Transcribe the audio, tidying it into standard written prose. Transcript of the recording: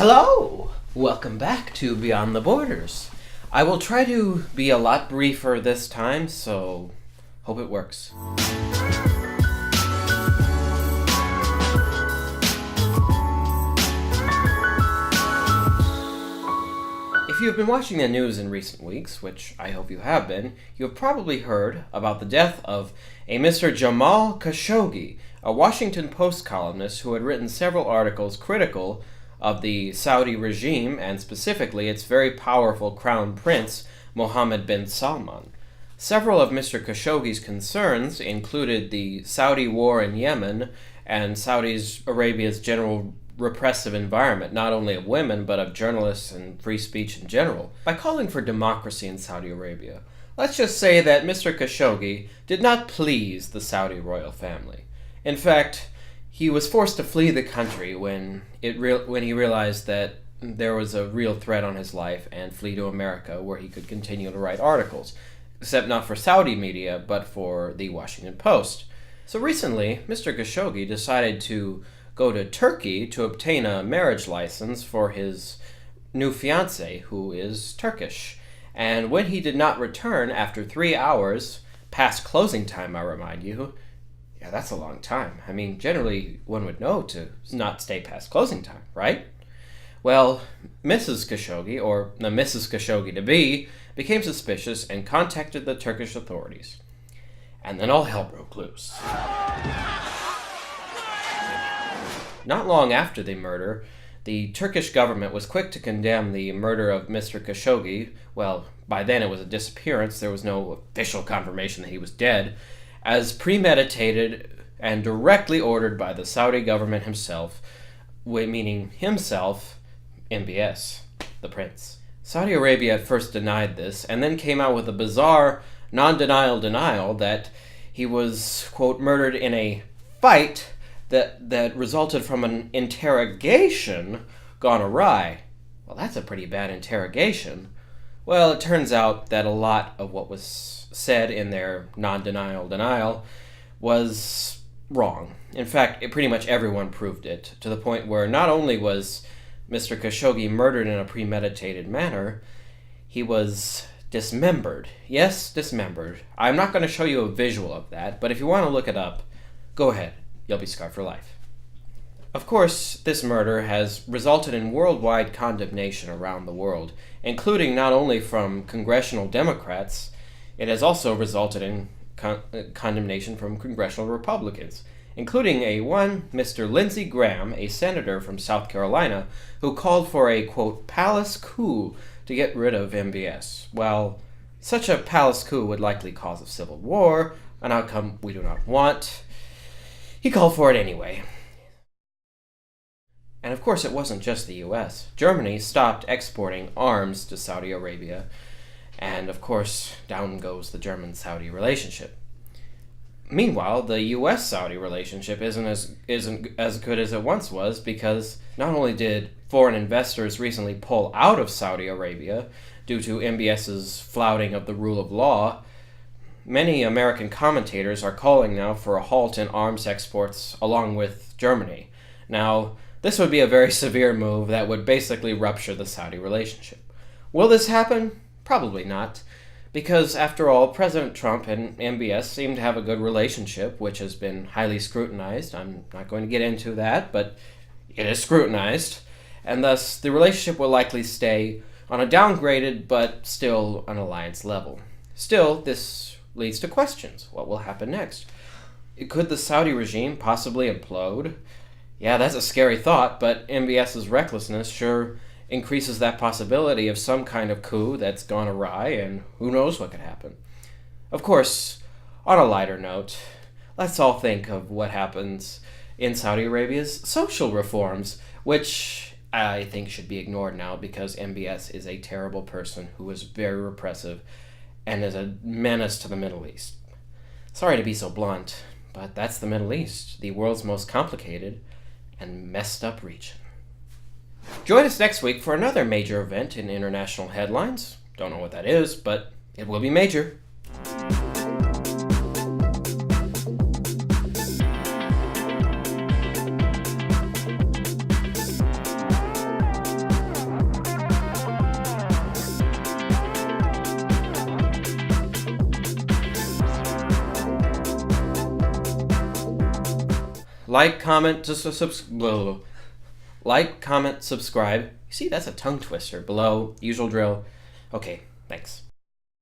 Hello! Welcome back to Beyond the Borders. I will try to be a lot briefer this time, so hope it works. If you have been watching the news in recent weeks, which I hope you have been, you have probably heard about the death of a Mr. Jamal Khashoggi, a Washington Post columnist who had written several articles critical of the Saudi regime and specifically its very powerful crown prince, Mohammed bin Salman. Several of Mr. Khashoggi's concerns included the Saudi war in Yemen and Saudi Arabia's general repressive environment, not only of women, but of journalists and free speech in general. By calling for democracy in Saudi Arabia, let's just say that Mr. Khashoggi did not please the Saudi royal family. In fact, he was forced to flee the country when he realized that there was a real threat on his life and flee to America where he could continue to write articles, except not for Saudi media, but for the Washington Post. So recently, Mr. Khashoggi decided to go to Turkey to obtain a marriage license for his new fiancée, who is Turkish. And when he did not return after 3 hours, past closing time, I remind you, yeah, that's a long time. I mean, generally, one would know to not stay past closing time, right? Well, Mrs. Khashoggi, or the Mrs. Khashoggi-to-be, became suspicious and contacted the Turkish authorities. And then all hell broke loose. Not long after the murder, the Turkish government was quick to condemn the murder of Mr. Khashoggi. Well, by then it was a disappearance. There was no official confirmation that he was dead, as premeditated and directly ordered by the Saudi government himself, meaning himself, MBS, the prince. Saudi Arabia at first denied this, and then came out with a bizarre non-denial denial that he was, quote, murdered in a fight that resulted from an interrogation gone awry. Well, that's a pretty bad interrogation. Well, it turns out that a lot of what was said in their non-denial denial was wrong. In fact, pretty much everyone proved it, to the point where not only was Mr. Khashoggi murdered in a premeditated manner, he was dismembered. Yes, dismembered. I'm not going to show you a visual of that, but if you want to look it up, go ahead. You'll be scarred for life. Of course, this murder has resulted in worldwide condemnation around the world, including not only from congressional Democrats, it has also resulted in condemnation from congressional Republicans, including one Mr. Lindsey Graham, a senator from South Carolina, who called for a, quote, palace coup to get rid of MBS. Well, such a palace coup would likely cause a civil war, an outcome we do not want. He called for it anyway. And of course, it wasn't just the US. Germany stopped exporting arms to Saudi Arabia, and of course, down goes the German-Saudi relationship. Meanwhile, the US-Saudi relationship isn't as good as it once was, because not only did foreign investors recently pull out of Saudi Arabia due to MBS's flouting of the rule of law, many American commentators are calling now for a halt in arms exports along with Germany. Now, this would be a very severe move that would basically rupture the Saudi relationship. Will this happen? Probably not, because after all, President Trump and MBS seem to have a good relationship, which has been highly scrutinized. I'm not going to get into that, but it is scrutinized, and thus the relationship will likely stay on a downgraded but still an alliance level. Still, this leads to questions. What will happen next? Could the Saudi regime possibly implode? Yeah, that's a scary thought, but MBS's recklessness sure increases that possibility of some kind of coup that's gone awry, and who knows what could happen. Of course, on a lighter note, let's all think of what happens in Saudi Arabia's social reforms, which I think should be ignored now because MBS is a terrible person who is very repressive and is a menace to the Middle East. Sorry to be so blunt, but that's the Middle East, the world's most complicated and messed up region. Join us next week for another major event in international headlines. Don't know what that is, but it will be major. Like, comment, like, comment, subscribe. See, that's a tongue twister. Below, usual drill. Okay, thanks.